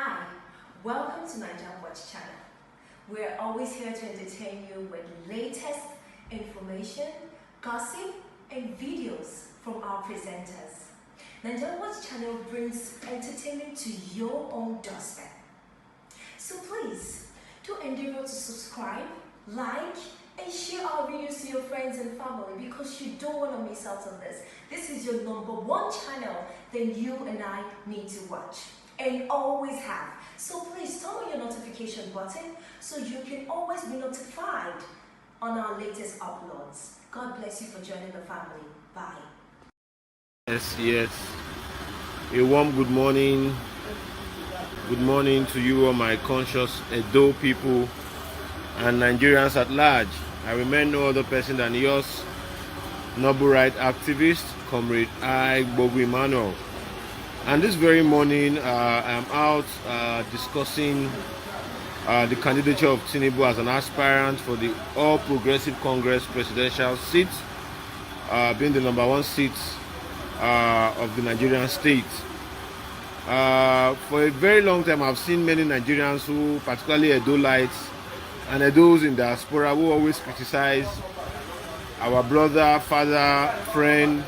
Hi, welcome to Nigerian Watch Channel. We're always here to entertain you with latest information, gossip, and videos from our presenters. Nigerian Watch Channel brings entertainment to your own doorstep. So please, do endeavor to subscribe, like, and share our videos to your friends and family because you don't want to miss out on this. This is your #1 channel that you and I need to watch and always have. So please turn on your notification button so you can always be notified on our latest uploads. God bless you for joining the family. Bye. Yes. A warm good morning. Good morning to you, all my conscious Edo people and Nigerians at large. I remain no other person than yours, noble right activist, Comr Emmanuel. And this very morning, I'm out discussing the candidature of Tinubu as an aspirant for the All Progressive Congress presidential seat, being the #1 seat of the Nigerian state. For a very long time, I've seen many Nigerians who, particularly Edo-lites and Edos in diaspora, who always criticize our brother, father, friend,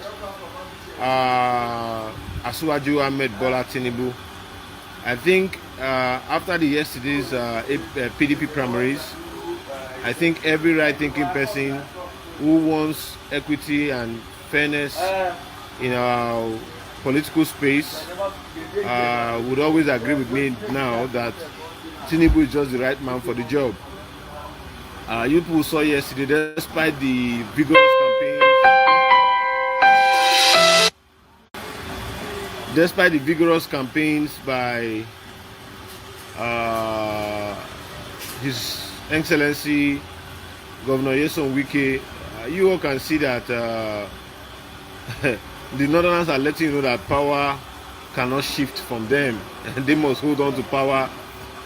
Asuwaju Ahmed Bola Tinubu. I think after the yesterday's PDP primaries, I think every right-thinking person who wants equity and fairness in our political space would always agree with me now that Tinubu is just the right man for the job. You people saw yesterday, despite the vigorous campaigns by His Excellency Governor Nyesom Wike, you all can see that the Northerners are letting you know that power cannot shift from them, and they must hold on to power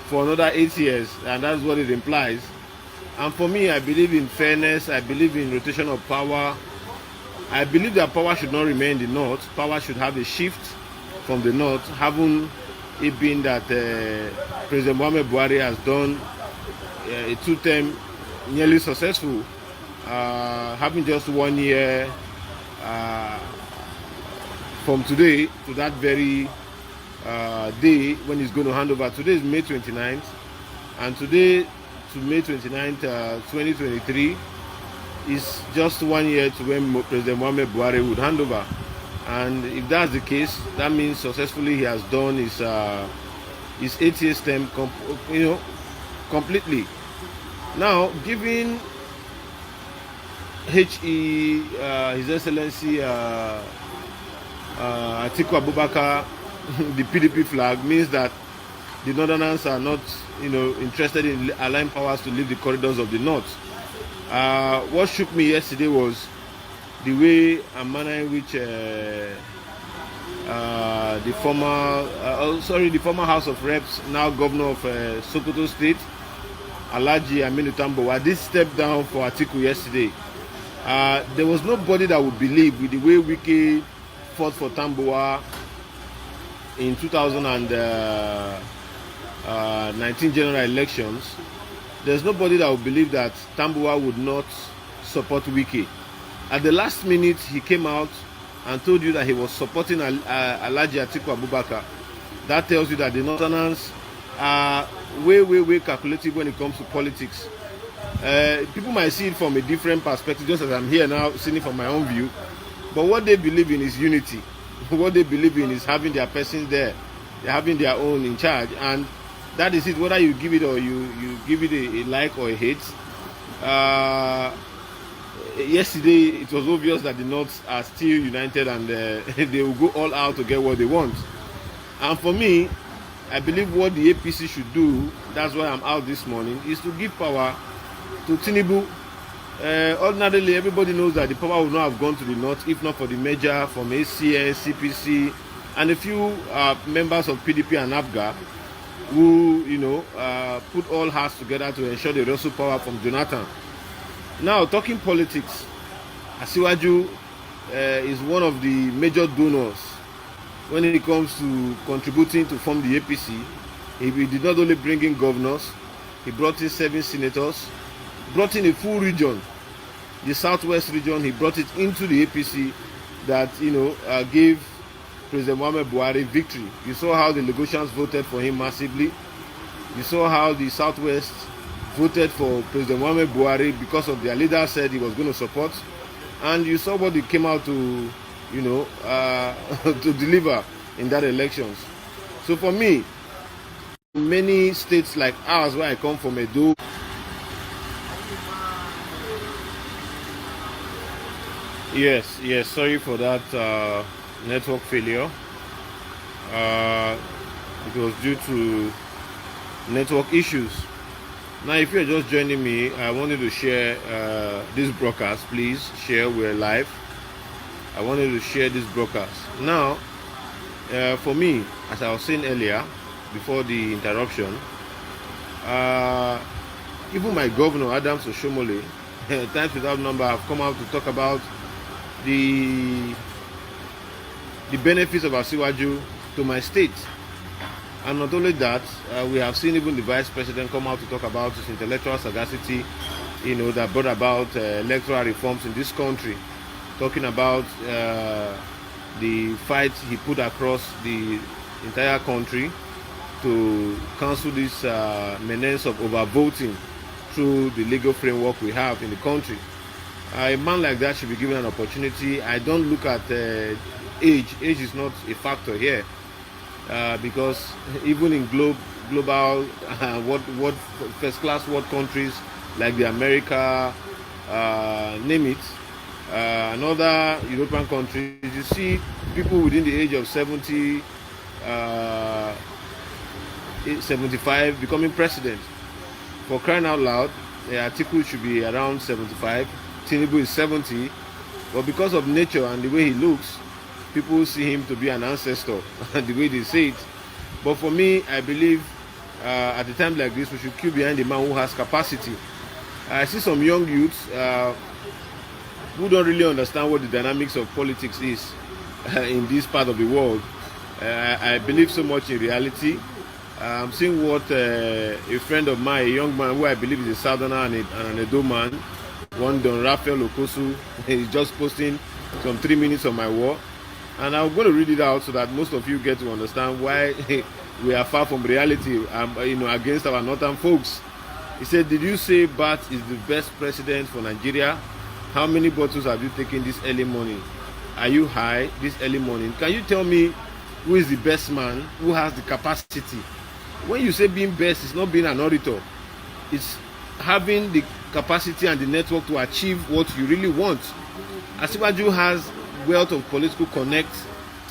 for another 8 years, and that's what it implies. And for me, I believe in fairness. I believe in rotation of power. I believe that power should not remain in the north. Power should have a shift from the north, having it been that President Buhari has done a 2-term nearly successful, having just 1 year from today to that very day when he's going to hand over. Today is May 29th, and today to May 29th, 2023 is just 1 year to when President Muhammad Buhari would hand over. And if that's the case, that means successfully he has done his 8 years term, completely. Now, given His Excellency Atiku Abubakar the PDP flag, means that the Northerners are not, interested in allowing powers to leave the corridors of the north. What shook me yesterday was the way and manner in which the former House of Reps, now Governor of Sokoto State, Alhaji Aminu Tambuwal, did step down for Atiku yesterday. There was nobody that would believe, with the way Wike fought for Tambuwal in 2019 general elections, there's nobody that would believe that Tambuwal would not support Wike. At the last minute, he came out and told you that he was supporting Alhaji Atiku Abubakar. That tells you that the Northerners are way calculative when it comes to politics. People might see it from a different perspective, just as I'm here now seeing it from my own view. But what they believe in is unity. What they believe in is having their persons there. They're having their own in charge. And that is it, whether you give it or you give it a like or a hate. Yesterday, it was obvious that the North are still united, and they will go all out to get what they want. And for me, I believe what the APC should do, that's why I'm out this morning, is to give power to Tinubu. Ordinarily, everybody knows that the power would not have gone to the north if not for the merger from ACN, CPC, and a few members of PDP and APGA who, put all hearts together to ensure they wrestle power from Jonathan. Now, talking politics, Asuwaju is one of the major donors when it comes to contributing to form the APC. He did not only bring in governors, he brought in 7 senators, brought in a full region, the southwest region. He brought it into the APC that gave President Muhammad Buhari victory. You saw how the Lagosians voted for him massively. You saw how the southwest voted for President Muhammad Buhari because of their leader said he was going to support, and you saw what they came out to to deliver in that elections. So for me, many states like ours, where I come from, Edo, yes, sorry for that network failure. It was due to network issues. Now, if you're just joining me, I wanted to share this broadcast. Please share. We're live. I wanted to share this broadcast. Now, for me, as I was saying earlier, before the interruption, even my governor, Adams Oshomole, times without number, have come out to talk about the benefits of Asiwaju to my state. And not only that, we have seen even the vice president come out to talk about his intellectual sagacity, that brought about electoral reforms in this country, talking about the fight he put across the entire country to cancel this menace of overvoting through the legal framework we have in the country. A man like that should be given an opportunity. I don't look at age. Age is not a factor here. Because even in global what first class world countries like the America, name it, and other European countries, you see people within the age of 70, 75 becoming president. For crying out loud, the article should be around 75. Tinubu is 70, but because of nature and the way he looks, people see him to be an ancestor, the way they say it. But for me, I believe at a time like this, we should queue behind the man who has capacity. I see some young youths who don't really understand what the dynamics of politics is in this part of the world. I believe so much in reality. I'm seeing what a friend of mine, a young man who I believe is a Southerner and an Edo man, one Don Raphael Okosu, is just posting some 3 minutes on my wall. And I'm going to read it out so that most of you get to understand why we are far from reality, against our northern folks. He said, "Did you say Bat is the best president for Nigeria? How many bottles have you taken this early morning? Are you high this early morning? Can you tell me who is the best man, who has the capacity?" When you say being best, it's not being an orator. It's having the capacity and the network to achieve what you really want. Asiwaju has wealth of political connects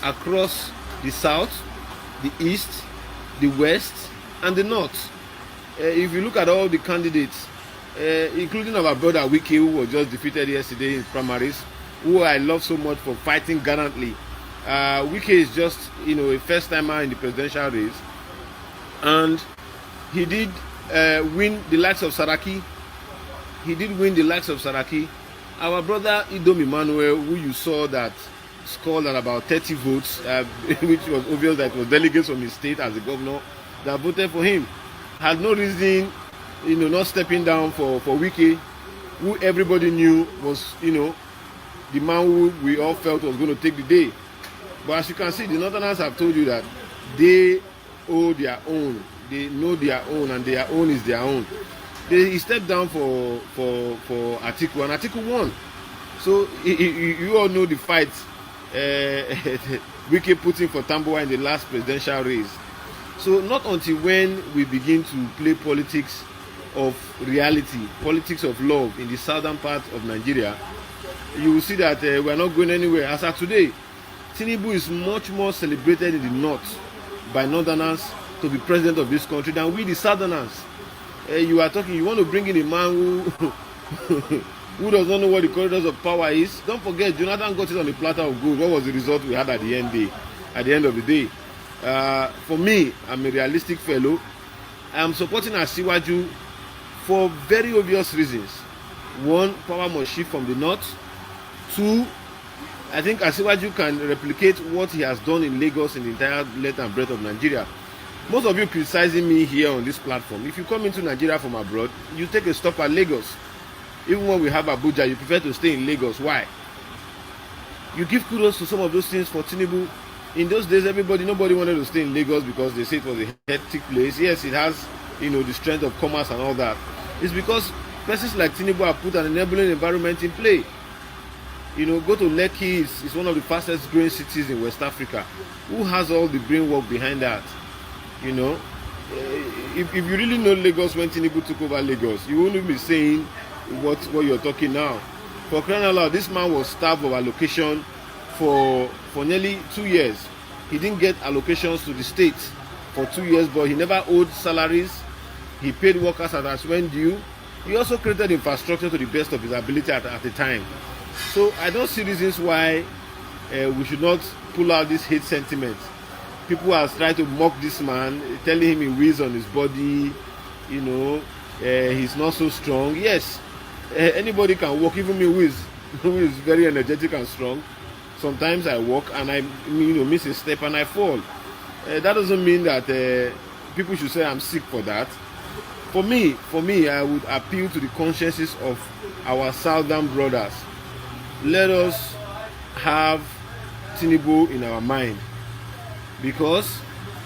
across the south, the east, the west, and the north. If you look at all the candidates, including our brother Wike, who was just defeated yesterday in primaries, who I love so much for fighting gallantly. Wike is just a first timer in the presidential race, and he did win the likes of Saraki. Our brother Comr Emmanuel, who you saw that scored at about 30 votes, which was obvious that it was delegates from his state as the governor that voted for him, had no reason, not stepping down for Wike, who everybody knew was, the man who we all felt was going to take the day. But as you can see, the Northerners have told you that they owe their own, they know their own, and their own is their own. He stepped down for Atiku, and Atiku won. So you all know the fight Wike put in for Tambuwa in the last presidential race. So not until when we begin to play politics of reality, politics of love in the southern part of Nigeria, you will see that we are not going anywhere. As of today, Tinubu is much more celebrated in the north by Northerners to be president of this country than we the Southerners. You want to bring in a man who does not know what the corridors of power is. Don't forget, Jonathan got it on a platter of gold. What was the result we had at the end of the day? For me, I'm a realistic fellow. I'm supporting Asiwaju for very obvious reasons. One, power must shift from the north. Two, I think Asiwaju can replicate what he has done in Lagos in the entire length and breadth of Nigeria. Most of you criticizing me here on this platform. If you come into Nigeria from abroad, you take a stop at Lagos. Even when we have Abuja, you prefer to stay in Lagos. Why? You give kudos to some of those things for Tinubu. In those days, nobody wanted to stay in Lagos because they say it was a hectic place. Yes, it has, the strength of commerce and all that. It's because persons like Tinubu have put an enabling environment in play. Go to Lekki, it's one of the fastest growing cities in West Africa. Who has all the brain work behind that? If you really know Lagos when Tinubu took over Lagos, you wouldn't be saying what you're talking now. For crying out loud, this man was starved of allocation for nearly 2 years. He didn't get allocations to the state for 2 years, but he never owed salaries. He paid workers as when due. He also created infrastructure to the best of his ability at the time. So I don't see reasons why we should not pull out this hate sentiment. People are trying to mock this man, telling him he weighs on his body, he's not so strong. Yes, anybody can walk, even me who is very energetic and strong. Sometimes I walk and I miss a step and I fall. That doesn't mean that people should say I'm sick for that. For me, I would appeal to the consciences of our southern brothers. Let us have Tinubu in our mind. Because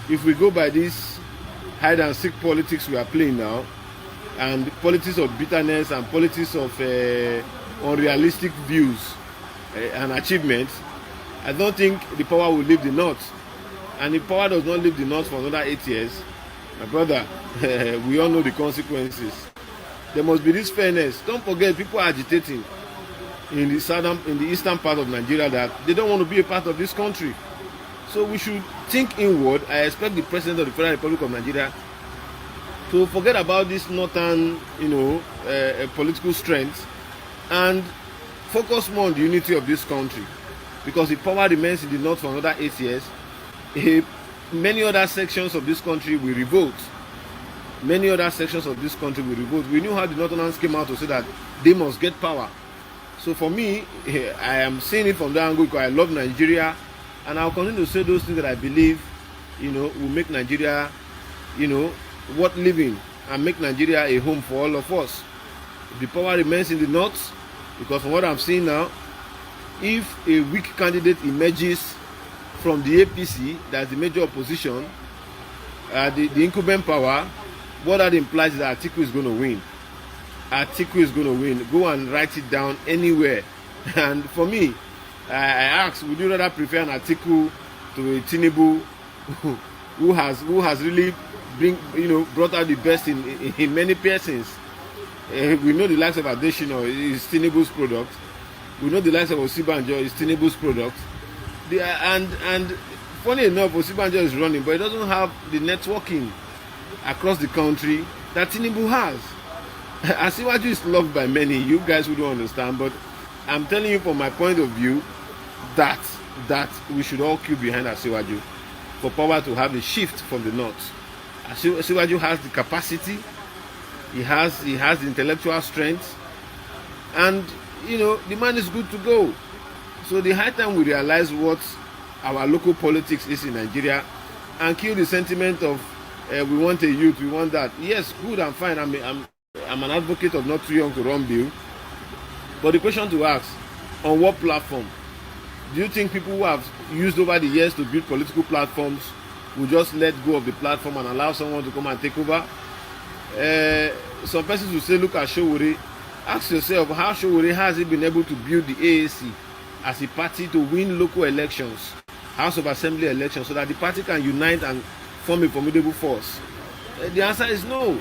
if we go by this hide and seek politics we are playing now, and politics of bitterness and politics of unrealistic views and achievements, I don't think the power will leave the north. And if power does not leave the north for another 8 years, my brother, we all know the consequences. There must be this fairness. Don't forget, people are agitating in the eastern part of Nigeria that they don't want to be a part of this country. So we should think inward. I expect the President of the Federal Republic of Nigeria to forget about this northern, political strength and focus more on the unity of this country. Because if power remains in the north for another 8 years, many other sections of this country will revolt. Many other sections of this country will revolt. We knew how the Northerners came out to say that they must get power. So for me, I am seeing it from that angle because I love Nigeria. And I'll continue to say those things that I believe, will make Nigeria, worth living and make Nigeria a home for all of us. If the power remains in the north, because from what I'm seeing now, if a weak candidate emerges from the APC, that's the major opposition, the incumbent power, what that implies is that Atiku is going to win. Atiku is going to win. Go and write it down anywhere. And for me, I ask, would you rather prefer an Atiku to a Tinubu who has really brought out the best in many persons? We know the likes of Adesina is Tinubu's product. We know the likes of Osibanjo is Tinubu's product. And funny enough, Osibanjo is running, but he doesn't have the networking across the country that Tinubu has. Asiwaju is loved by many. You guys wouldn't understand, but I'm telling you from my point of view that we should all queue behind Asiwaju for power to have a shift from the north. Asiwaju has the capacity, he has the intellectual strength, and the man is good to go. So the high time we realize what our local politics is in Nigeria and kill the sentiment of we want a youth, we want that. Yes, good and fine. I'm an advocate of not too young to run bill. But the question to ask, on what platform? Do you think people who have used over the years to build political platforms will just let go of the platform and allow someone to come and take over? Some persons will say, look at Sowore. Ask yourself, how Sowore has he been able to build the AAC as a party to win local elections, House of Assembly elections, so that the party can unite and form a formidable force? The answer is no.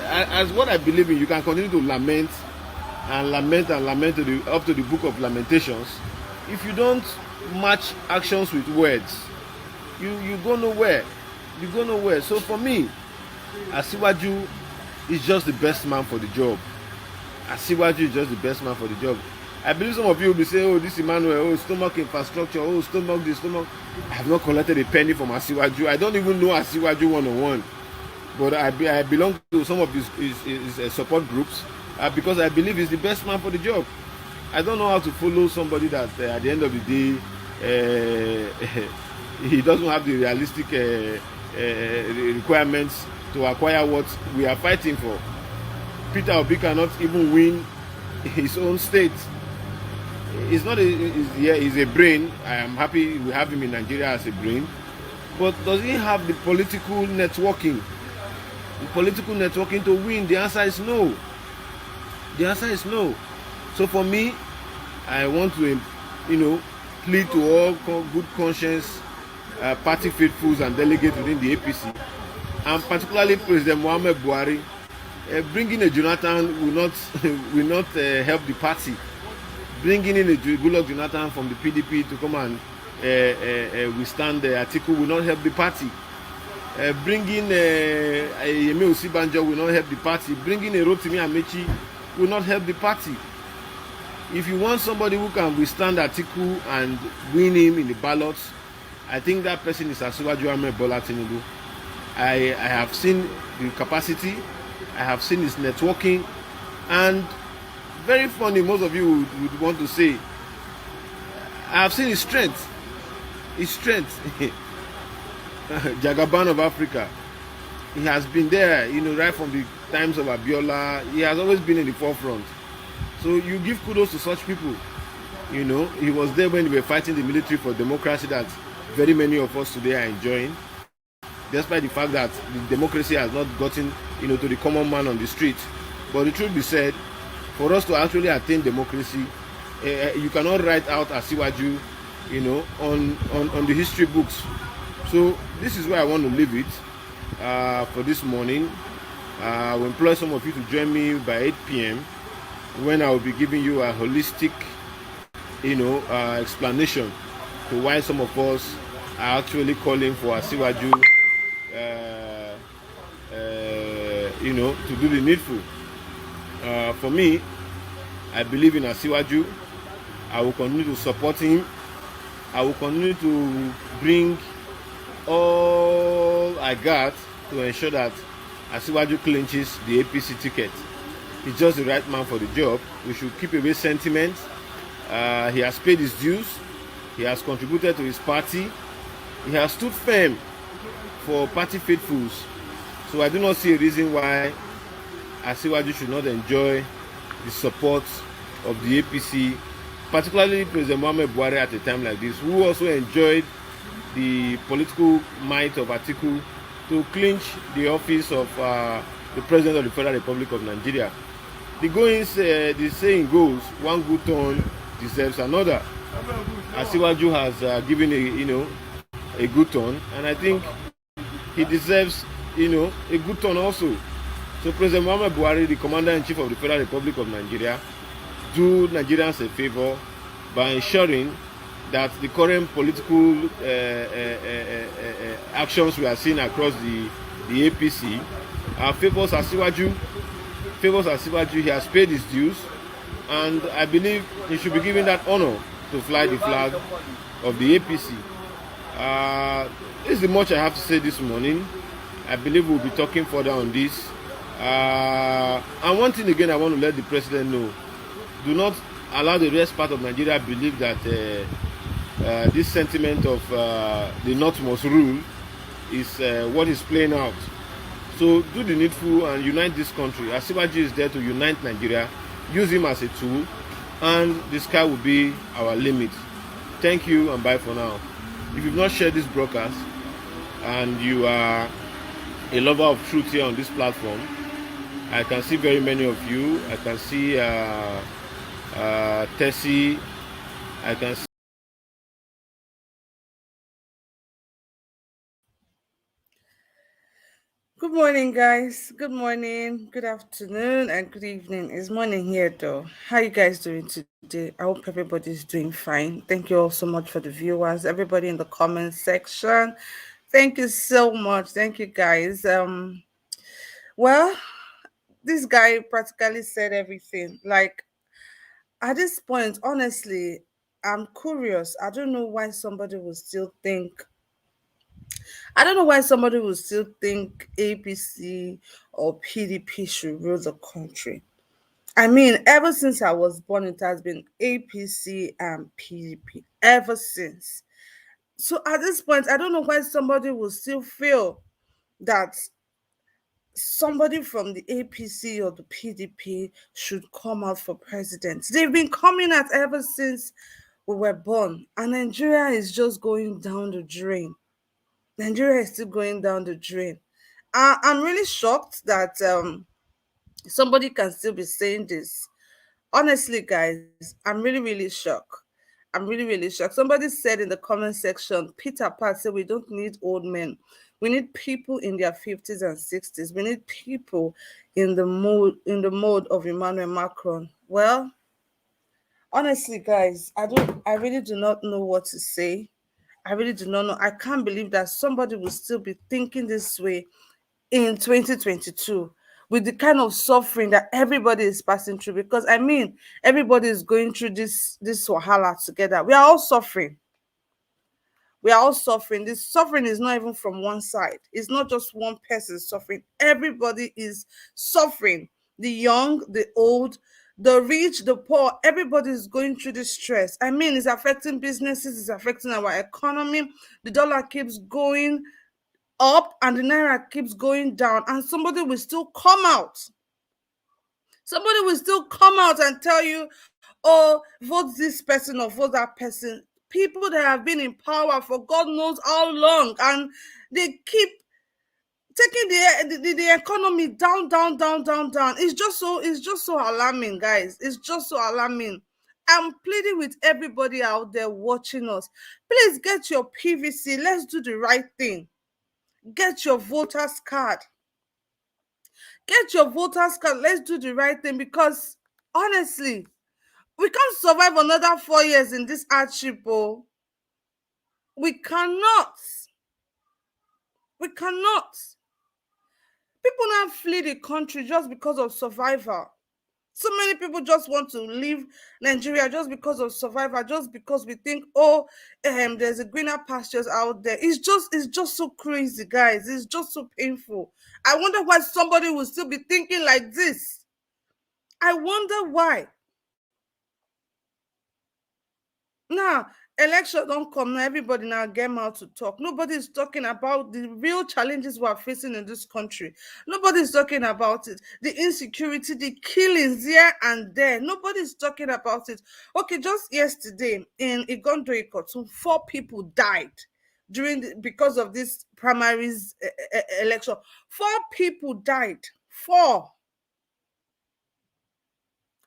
As what I believe in, you can continue to lament and lament and lament up to the book of Lamentations. If you don't match actions with words, you go nowhere. You go nowhere. So for me, Asiwaju is just the best man for the job. Asiwaju is just the best man for the job. I believe some of you will be saying, oh, this Emmanuel, oh, stomach infrastructure, oh, stomach this, stomach. I have not collected a penny from Asiwaju. I don't even know Asiwaju one-on-one. But I belong to some of his support groups because I believe he's the best man for the job. I don't know how to follow somebody that at the end of the day he doesn't have the realistic requirements to acquire what we are fighting for. Peter Obi cannot even win his own state. He's not he's a brain. I am happy we have him in Nigeria as a brain. But does he have the political networking? The political networking to win? The answer is no. The answer is no. So for me, I want to, plead to all good conscience party faithfuls and delegates within the APC, and particularly President Muhammad Buhari. Bringing a Jonathan will not help the party. Bringing in a Goodluck Jonathan from the PDP to come and withstand the article will not help the party. Bringing Yemi Osibanjo will not help the party. Bringing a Rotimi Amechi will not help the party. If you want somebody who can withstand article and win him in the ballots, I think that person is Asiwaju Ahmed Bola Tinubu. I have seen the capacity, I have seen his networking, and very funny, most of you would want to say, I have seen his strength. His strength. Jagaban of Africa. He has been there, right from the times of Abiola. He has always been in the forefront. So you give kudos to such people. He was there when we were fighting the military for democracy that very many of us today are enjoying, despite the fact that the democracy has not gotten, to the common man on the street. But the truth be said, for us to actually attain democracy, you cannot write out Asiwaju, on the history books. So this is where I want to leave it for this morning. I will employ some of you to join me by 8 p.m. when I will be giving you a holistic, explanation to why some of us are actually calling for Asiwaju, to do the needful. For me, I believe in Asiwaju. I will continue to support him. I will continue to bring all I got to ensure that Asiwaju clinches the APC ticket. He's just the right man for the job. We should keep away sentiment. He has paid his dues. He has contributed to his party. He has stood firm for party faithfuls. So I do not see a reason why Asiwaju should not enjoy the support of the APC, particularly President Muhammad Buhari at a time like this, who also enjoyed the political might of Atiku to clinch the office of the President of the Federal Republic of Nigeria. The saying goes, one good turn deserves another. Asiwaju has given a good turn, and I think he deserves a good turn also. So President Muhammad Buhari, the Commander-in-Chief of the Federal Republic of Nigeria, do Nigerians a favor by ensuring that the current political actions we are seeing across the APC favors Asiwaju. He has paid his dues, and I believe he should be given that honor to fly the flag of the APC. This is much I have to say this morning. I believe we'll be talking further on this. And one thing again I want to let the president know: do not allow the rest part of Nigeria believe that this sentiment of the North must rule is what is playing out. So do the needful and unite this country. Asiwaju is there to unite Nigeria. Use him as a tool, and the sky will be our limit. Thank you and bye for now. If you've not shared this broadcast and you are a lover of truth here on this platform, I can see very many of you. I can see Tessie. I can see. Good morning, guys. Good morning, good afternoon, and good evening. It's morning here, though. How you guys doing today? I hope everybody's doing fine. Thank you all so much for the viewers. Everybody in the comment section, thank you so much. Thank you, guys. Well, this guy practically said everything. Like, at this point, honestly, I'm curious. I don't know why somebody would still think APC or PDP should rule the country. I mean, ever since I was born, it has been APC and PDP. Ever since. So at this point, I don't know why somebody will still feel that somebody from the APC or the PDP should come out for president. They've been coming out ever since we were born, and Nigeria is just going down the drain. Nigeria is still going down the drain. I'm really shocked that somebody can still be saying this. Honestly, guys, I'm really shocked. I'm really shocked. Somebody said in the comment section, Peter Pat said, we don't need old men. We need people in their 50s and 60s. We need people in the mode of Emmanuel Macron. Well, honestly, guys, I really do not know what to say. I really do not know. I can't believe that somebody will still be thinking this way in 2022 with the kind of suffering that everybody is passing through, because I mean everybody is going through this wahala together. We are all suffering. We are all suffering. This suffering is not even from one side. It's not just one person suffering. Everybody is suffering. The young, the old, the rich, the poor, everybody is going through this stress. I mean, it's affecting businesses, it's affecting our economy. The dollar keeps going up and the naira keeps going down, and somebody will still come out. Somebody will still come out and tell you, oh, vote this person or vote that person. People that have been in power for God knows how long, and they keep taking the economy down, down, down, down, down. It's just so alarming, guys. It's just so alarming. I'm pleading with everybody out there watching us. Please get your PVC. Let's do the right thing. Get your voters card. Get your voters card. Let's do the right thing, because honestly, we can't survive another 4 years in this hardship. Oh, we cannot. We cannot. People now flee the country just because of survival. So many people just want to leave Nigeria just because of survival, just because we think, oh, there's a greener pastures out there. It's just so crazy, guys. It's just so painful. I wonder why somebody will still be thinking like this. I wonder why. Now, election don't come now. Everybody now get out to talk. Nobody is talking about the real challenges we are facing in this country. Nobody is talking about it. The insecurity, the killings here and there. Nobody is talking about it. Okay, just yesterday in Igondo Ikotun, 4 people died because of this primaries election. 4 people died. 4.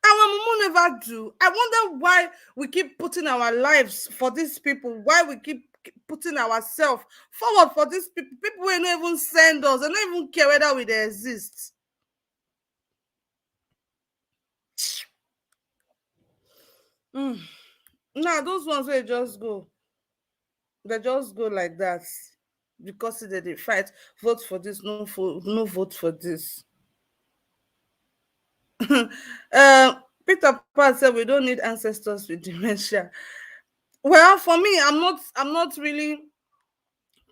Our mama never do. I wonder why we keep putting our lives for these people. Why we keep putting ourselves forward for these people. People will not even send us. They don't even care whether we they exist. Mm. Now those ones will just go. They just go like that because they fight. Vote for this. No vote for this. Peter Pan said we don't need ancestors with dementia. Well, for me, I'm not really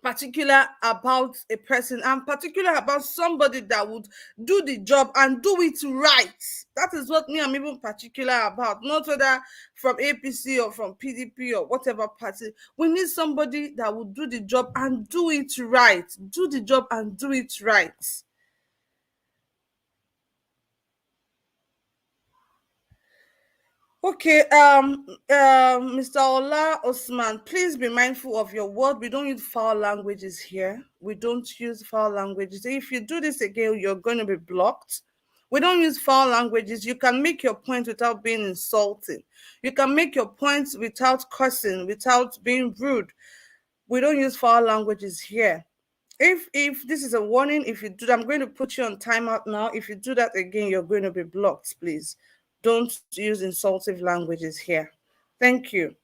particular about a person. I'm particular about somebody that would do the job and do it right. That is what me I'm even particular about. Not whether from APC or from PDP or whatever party. We need somebody that would do the job and do it right. Do the job and do it right. Okay, Mr. Ola Osman, please be mindful of your word. We don't use foul languages here. We don't use foul languages. If you do this again, you're going to be blocked. We don't use foul languages. You can make your point without being insulting. You can make your points without cursing, without being rude. We don't use foul languages here. If this is a warning, if you do that, I'm going to put you on timeout now. If you do that again, you're going to be blocked, please. Don't use insultive languages here. Thank you.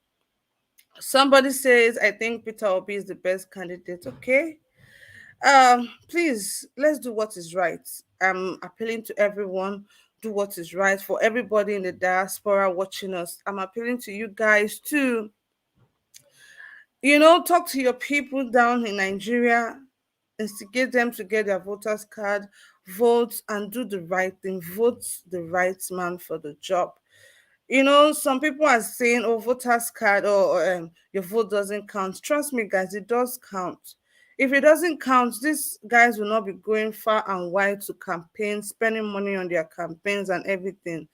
Somebody says, I think Peter Obi is the best candidate. Okay. Please, let's do what is right. I'm appealing to everyone. Do what is right for everybody in the diaspora watching us. I'm appealing to you guys to, talk to your people down in Nigeria, instigate them to get their voters card, vote and do the right thing. Vote the right man for the job. Some people are saying, "Oh, voters card or your vote doesn't count." Trust me, guys, it does count. If it doesn't count, these guys will not be going far and wide to campaign, spending money on their campaigns and everything.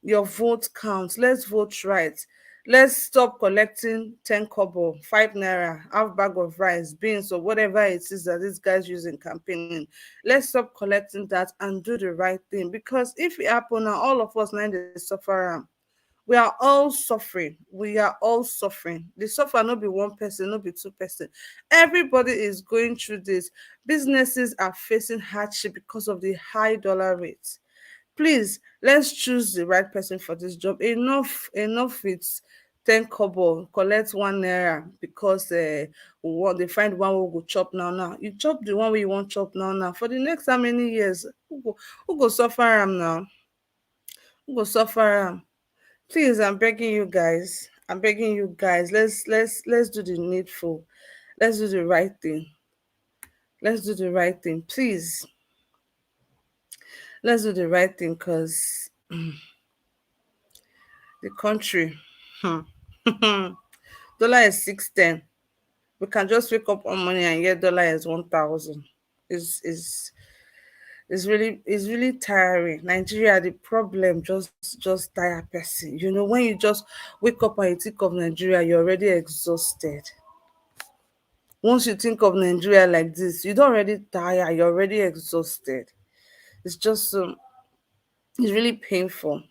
Your vote counts. Let's vote right. Let's stop collecting 10 kobo, 5 naira, half bag of rice, beans, or whatever it is that these guys use in campaigning. Let's stop collecting that and do the right thing. Because if it happen now, all of us now they suffer. We are all suffering. We are all suffering. The suffer not be one person, not be two person. Everybody is going through this. Businesses are facing hardship because of the high dollar rates. Please, let's choose the right person for this job. Enough with 10 kobo, collect 1 naira because they find one who go chop now. You chop the one wey you want chop now. For the next how many years? Who go suffer am now? Who go suffer am? Please, I'm begging you guys. I'm begging you guys. Let's do the needful. Let's do the right thing. Let's do the right thing. Please, let's do the right thing because the country. Hmm. Dollar is 610. We can just wake up on money and get dollar is 1,000. Is really tiring. Nigeria, the problem just tire person. When you just wake up and you think of Nigeria, you're already exhausted. Once you think of Nigeria like this, you don't already tire, you're already exhausted. It's just it's really painful.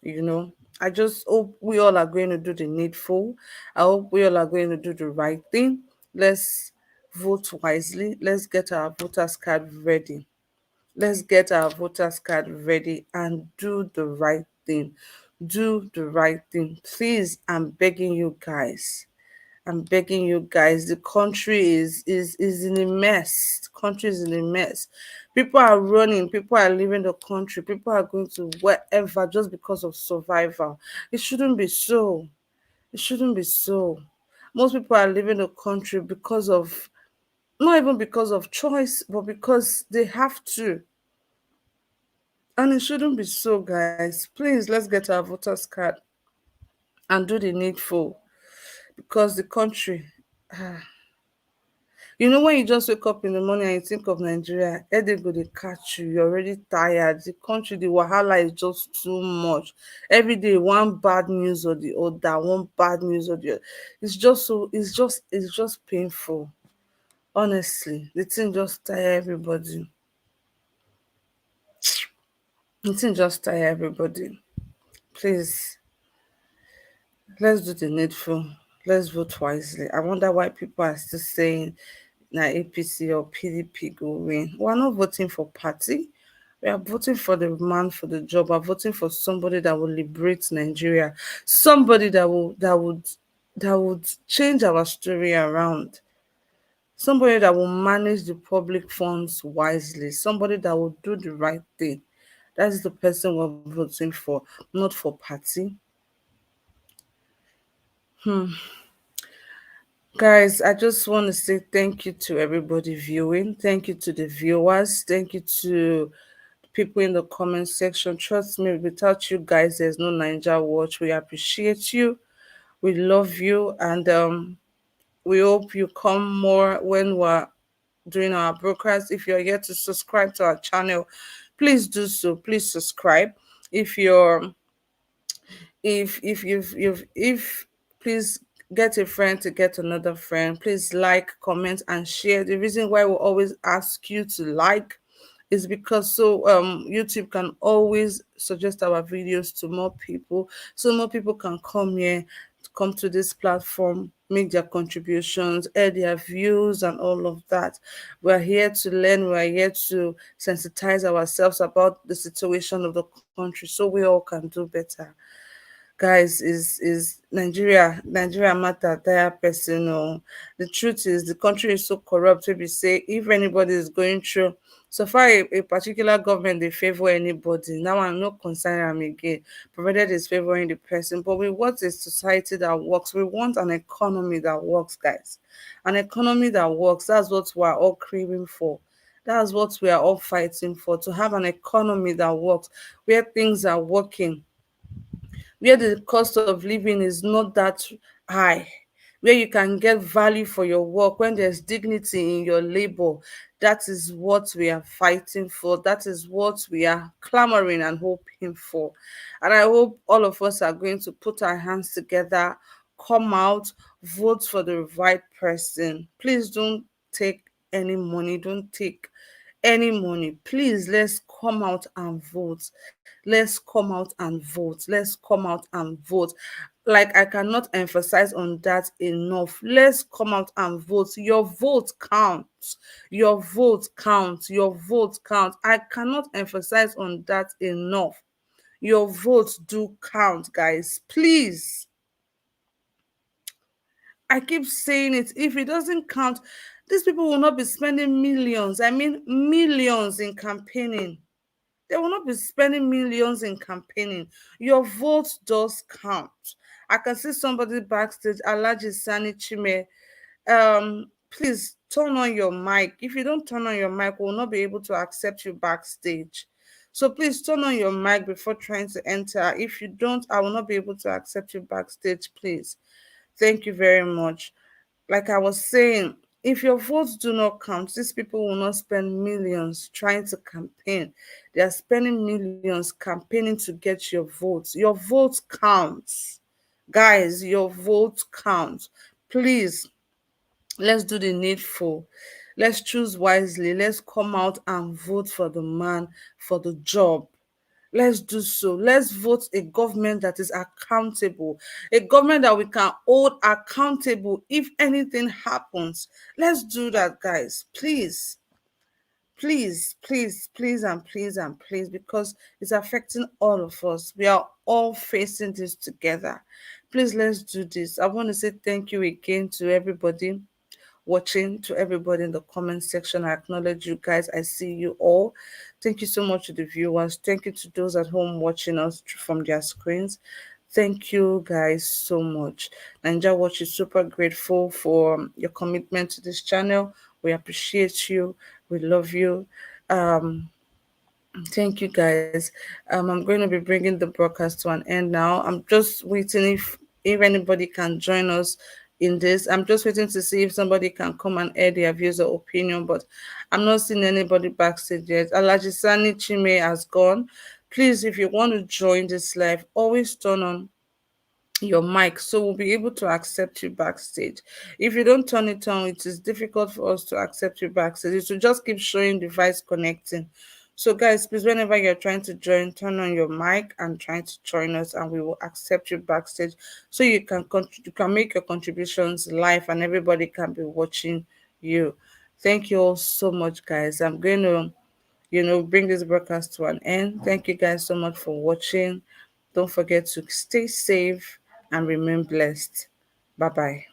you know. I just hope we all are going to do the needful. I hope we all are going to do the right thing. Let's vote wisely. Let's get our voters card ready. Let's get our voters card ready and do the right thing. Do the right thing. Please, I'm begging you guys. I'm begging you guys. The country is in a mess. The country is in a mess. People are running. People are leaving the country. People are going to wherever just because of survival. It shouldn't be so. It shouldn't be so. Most people are leaving the country because of not even because of choice, but because they have to. And it shouldn't be so, guys. Please, let's get our voters card and do the needful because the country. When you just wake up in the morning and you think of Nigeria, headache go dey catch you. You're already tired. The country, the wahala is just too much. Every day, one bad news or the other, one bad news or the other. It's just so. It's just painful. Honestly, the thing just tire everybody. The thing just tire everybody. Please, let's do the needful. Let's vote wisely. I wonder why people are still saying na APC or PDP go win. We are not voting for party. We are voting for the man for the job. We are voting for somebody that will liberate Nigeria. Somebody that would change our story around. Somebody that will manage the public funds wisely. Somebody that will do the right thing. That's the person we're voting for, not for party. Guys, I just want to say thank you to everybody viewing. Thank you to the viewers. Thank you to people in the comment section. Trust me, without you guys, there's no Ninja Watch. We appreciate you. We love you. And we hope you come more when we're doing our broadcast. If you're yet to subscribe to our channel, please do so. Please subscribe. If you're if please get a friend to get another friend. Please like, comment, and share. The reason why we always ask you to like is because so YouTube can always suggest our videos to more people, so more people can come here, come to this platform, make their contributions, add their views and all of that. We're here to learn, we're here to sensitize ourselves about the situation of the country so we all can do better. Guys, is Nigeria matter tire person o. The truth is the country is so corrupt wey be say if anybody is going through, so far a particular government dey favour anybody, now I'm not concern am again, provided it's favouring the person. But we want a society that works. We want an economy that works, guys. An economy that works. That's what we're all craving for. That's what we are all fighting for, to have an economy that works, where things are working, where the cost of living is not that high, where you can get value for your work, when there's dignity in your labor. That is what we are fighting for. That is what we are clamoring and hoping for. And I hope all of us are going to put our hands together, come out, vote for the right person. Please don't take any money. Don't take any money. Please, let's come out and vote. Let's come out and vote. Let's come out and vote. Like, I cannot emphasize on that enough. Let's come out and vote. Your vote counts. Your vote counts. Your vote counts. I cannot emphasize on that enough. Your votes do count, guys. Please. I keep saying it. If it doesn't count, these people will not be spending millions. I mean, millions in campaigning. They will not be spending millions in campaigning. Your vote does count. I can see somebody backstage, Alaji Sani Chime. Please turn on your mic. If you don't turn on your mic, we will not be able to accept you backstage. So please turn on your mic before trying to enter. If you don't, I will not be able to accept you backstage, please. Thank you very much. Like I was saying, if your votes do not count, these people will not spend millions trying to campaign. They are spending millions campaigning to get your votes. Your vote counts. Guys, your vote counts. Please, let's do the needful. Let's choose wisely. Let's come out and vote for the man, for the job. Let's do so. Let's vote a government that is accountable, a government that we can hold accountable if anything happens. Let's do that, guys. Please, please, please, please, and please, and please, because it's affecting all of us. We are all facing this together. Please, let's do this. I want to say thank you again to everybody watching, to everybody in the comment section. I acknowledge you guys. I see you all. Thank you so much to the viewers. Thank you to those at home watching us from their screens. Thank you guys so much. Ninja Watch is super grateful for your commitment to this channel. We appreciate you. We love you. Um, Thank you, guys. I'm going to be bringing the broadcast to an end now. I'm just waiting if anybody can join us in this. I'm just waiting to see if somebody can come and air their views or opinion, but I'm not seeing anybody backstage yet. Alajisani Chime has gone. Please, if you want to join this live, always turn on your mic so we'll be able to accept you backstage. If you don't turn it on, it is difficult for us to accept you backstage. It will just keep showing device connecting. So guys, please, whenever you're trying to join, turn on your mic and try to join us, and we will accept you backstage so you can make your contributions live and everybody can be watching you. Thank you all so much, guys. I'm going to bring this broadcast to an end. Thank you guys so much for watching. Don't forget to stay safe and remain blessed. Bye bye.